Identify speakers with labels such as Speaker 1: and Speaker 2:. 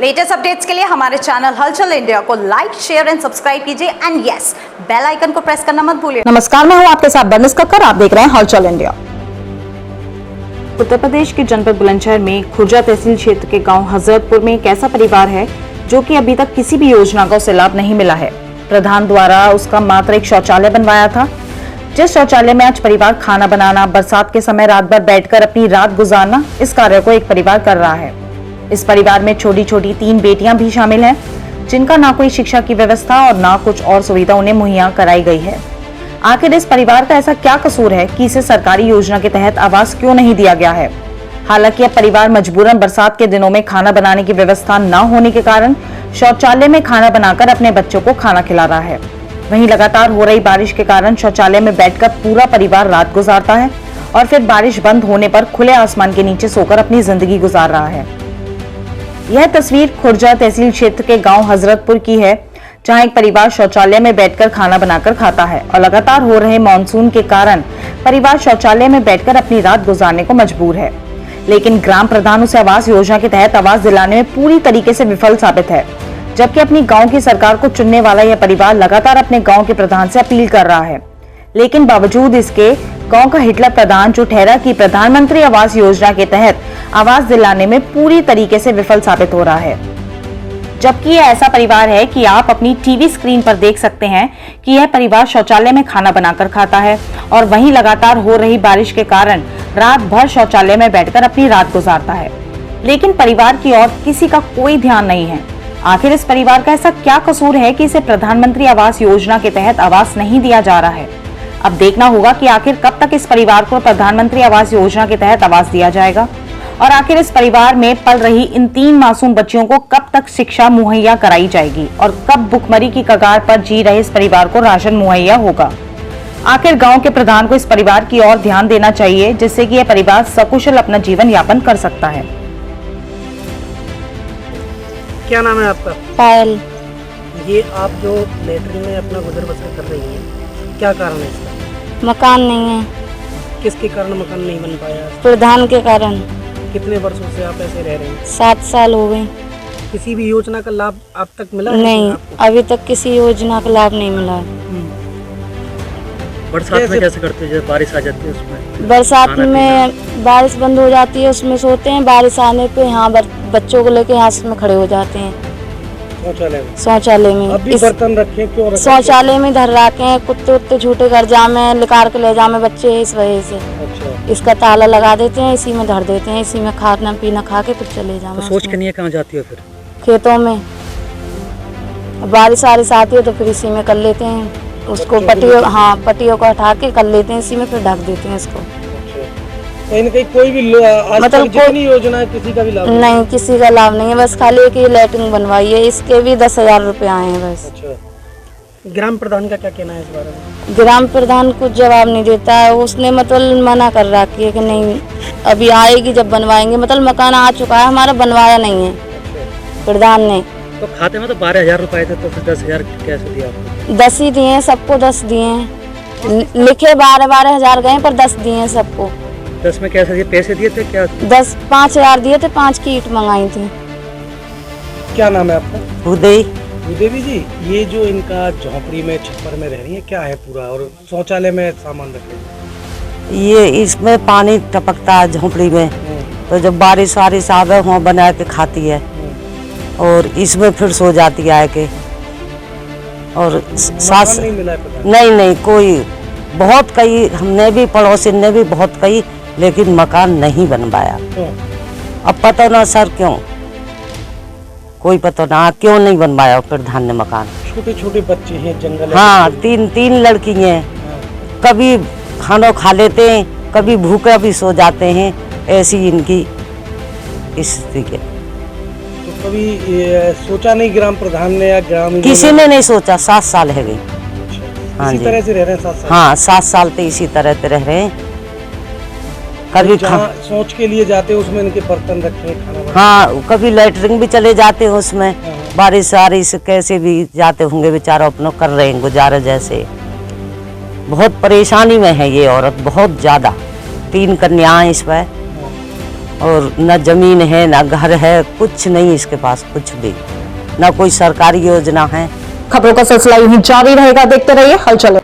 Speaker 1: Latest updates के लिए हमारे चैनल हलचल इंडिया को लाइक, शेयर एंड सब्सक्राइब कीजिए एंड यस, बेल आइकन को प्रेस करना मत भूलिए।
Speaker 2: नमस्कार, मैं हूं आपके साथ बर्निस कक्कर। आप देख रहे हैं हलचल इंडिया। उत्तर प्रदेश के जनपद बुलंदशहर में खुर्जा तहसील क्षेत्र के गांव हजरतपुर में एक ऐसा परिवार है जो कि अभी तक किसी भी योजना का उसे लाभ नहीं मिला है। प्रधान द्वारा उसका मात्र एक शौचालय बनवाया था, जिस शौचालय में आज परिवार खाना बनाना, बरसात के समय रात भर बैठकर अपनी रात गुजारना, इस कार्य को एक परिवार कर रहा है। इस परिवार में छोटी छोटी 3 बेटियां भी शामिल हैं, जिनका ना कोई शिक्षा की व्यवस्था और ना कुछ और सुविधा उन्हें मुहैया कराई गई है। आखिर इस परिवार का ऐसा क्या कसूर है कि इसे सरकारी योजना के तहत आवास क्यों नहीं दिया गया है? हालांकि अब परिवार मजबूरन बरसात के दिनों में खाना बनाने की व्यवस्था न होने के कारण शौचालय में खाना बनाकर अपने बच्चों को खाना खिला रहा है। वहीं लगातार हो रही बारिश के कारण शौचालय में बैठकर पूरा परिवार रात गुजारता है और फिर बारिश बंद होने पर खुले आसमान के नीचे सोकर अपनी जिंदगी गुजार रहा है। यह तस्वीर खुर्जा तहसील क्षेत्र के गांव हजरतपुर की है, जहां एक परिवार शौचालय में बैठकर खाना बनाकर खाता है और लगातार हो रहे मानसून के कारण परिवार शौचालय में बैठकर अपनी रात गुजारने को मजबूर है। लेकिन ग्राम प्रधान उसे आवास योजना के तहत आवास दिलाने में पूरी तरीके से विफल साबित है, जबकि अपनी गांव की सरकार को चुनने वाला यह परिवार लगातार अपने गांव के प्रधान से अपील कर रहा है। लेकिन बावजूद इसके गांव का हिटलर प्रधान, जो ठहरा कि प्रधानमंत्री आवास योजना के तहत आवास दिलाने में पूरी तरीके से विफल साबित हो रहा है। जबकि यह ऐसा परिवार है कि आप अपनी टीवी स्क्रीन पर देख सकते हैं कि यह परिवार शौचालय में खाना बनाकर खाता है और वहीं लगातार हो रही बारिश के कारण रात भर शौचालय में बैठकर अपनी रात गुजारता है। लेकिन परिवार की ओर किसी का कोई ध्यान नहीं है। आखिर इस परिवार का ऐसा क्या कसूर है कि इसे प्रधानमंत्री आवास योजना के तहत आवास नहीं दिया जा रहा है? अब देखना होगा कि आखिर कब तक इस परिवार को प्रधानमंत्री आवास योजना के तहत आवास दिया जाएगा और आखिर इस परिवार में पल रही इन 3 मासूम बच्चियों को कब तक शिक्षा मुहैया कराई जाएगी और कब भुखमरी की कगार पर जी रहे इस परिवार को राशन मुहैया होगा। आखिर गांव के प्रधान को इस परिवार की ओर ध्यान देना चाहिए, जिससे कि यह परिवार सकुशल अपना जीवन यापन कर सकता है।
Speaker 3: क्या नाम है आपका?
Speaker 4: पायल।
Speaker 3: ये आप जो लेटरिन में अपना गुजर बसर कर रही हैं, क्या कारण है इसका?
Speaker 4: मकान नहीं है।
Speaker 3: किसके कारण मकान नहीं बन पाया?
Speaker 4: प्रधान के कारण।
Speaker 3: कितने वर्षों से आप ऐसे रह रहे हैं?
Speaker 4: 7 साल हो गए।
Speaker 3: किसी भी योजना का लाभ अब तक मिला है?
Speaker 4: नहीं, अभी तक किसी योजना का लाभ नहीं मिला।
Speaker 3: बरसात में कैसे करते हैं जब बारिश आ जाती है? उसमें
Speaker 4: बरसात में बारिश बंद हो जाती है, उसमें सोते हैं। बारिश आने पे यहाँ बच्चों को लेके यहाँ में खड़े हो जाते हैं शौचालय में।
Speaker 3: अभी बर्तन रखे क्यों रखे?
Speaker 4: शौचालय में धर रखे हैं, कुत्ते उत्ते झूठे घर जामे निकाल के ले जामे बच्चे, इस वजह से।
Speaker 3: अच्छा।
Speaker 4: इसका ताला लगा देते हैं, इसी में धर देते हैं, इसी में खाना पीना खा के फिर चले जामे।
Speaker 3: तो सोच के नहीं कहाँ जाती हो फिर?
Speaker 4: खेतों में। बारिश वारिश आती है तो फिर इसी में कर लेते हैं उसको, पट्टियों को हटा के कर लेते हैं, इसी में फिर ढक देते हैं इसको।
Speaker 3: कहीं न कहीं कोई भी मतलब जितनी योजना है किसी का भी लाभ
Speaker 4: नहीं, किसी का लाभ नहीं है। बस खाली एक ही लैट्रिन बनवाई है, इसके भी 10,000 रुपए आए हैं बस।
Speaker 3: अच्छा। ग्राम प्रधान का क्या कहना है इस बारे में?
Speaker 4: ग्राम प्रधान कुछ जवाब नहीं देता है। उसने मतलब मना कर रखी है कि नहीं अभी आएगी जब बनवाएंगे। मतलब मकान आ चुका है हमारा, बनवाया नहीं है।
Speaker 3: अच्छा।
Speaker 4: प्रधान ने
Speaker 3: तो खाते में तो 12,000 रुपए थे, तो फिर 10,000 कैसे दिया आपको?
Speaker 4: 10 ही दिए, सबको 10 दिए हैं। लिखे 12,000 गए पर 10 दिए हैं सबको।
Speaker 3: 10 में कैसे दिए? पैसे दिए थे क्या?
Speaker 4: 5,000 दिए थे, 5 की ईंट मंगाई थी।
Speaker 3: क्या नाम है आपका?
Speaker 5: उदय।
Speaker 3: देवी जी, ये जो इनका झोपड़ी में छप्पर में रह रही है, क्या है पूरा? और शौचालय में सामान रखे?
Speaker 5: ये इसमें पानी टपकता है झोपड़ी में, तो जब बारिश वारिश आवे वहाँ बना के खाती है और इसमें फिर सो जाती है आके। और सास
Speaker 3: नहीं मिला है?
Speaker 5: नहीं, कोई बहुत कई, हमने भी पड़ोसी ने भी बहुत कई, लेकिन मकान नहीं बनवाया। अब पता ना सर क्यों, कोई पता ना क्यों नहीं बनवाया प्रधान ने मकान।
Speaker 3: छोटे छोटे बच्चे हैं, जंगल।
Speaker 5: हाँ, 3 लड़की हैं। कभी खाना खा लेते हैं, कभी भूखे भी सो जाते हैं, ऐसी इनकी स्थिति है।
Speaker 3: तो कभी सोचा नहीं ग्राम प्रधान ने या ग्राम
Speaker 5: किसी ने नहीं सोचा। 7 साल है गई। हाँ
Speaker 3: इसी
Speaker 5: जी।
Speaker 3: तरह से रह रहे हैं 7 साल?
Speaker 5: हाँ, 7 साल तो इसी तरह से रह रहे हैं। कभी
Speaker 3: सोच के लिए जाते हैं उसमें इनके बर्तन रखे हैं, खाना।
Speaker 5: हाँ, कभी लैटरिन भी चले जाते हैं उसमें। बारिश वारिश कैसे भी जाते होंगे बेचारा, अपना कर रहे हैं गुजारा। जैसे बहुत परेशानी में है ये औरत, बहुत ज्यादा। 3 कन्याएं इस पर। और न जमीन है न घर है, कुछ नहीं इसके पास, कुछ भी, न कोई सरकारी योजना है।
Speaker 2: खबरों का सिलसिला यूं ही जारी रहेगा, देखते रहिए हलचल।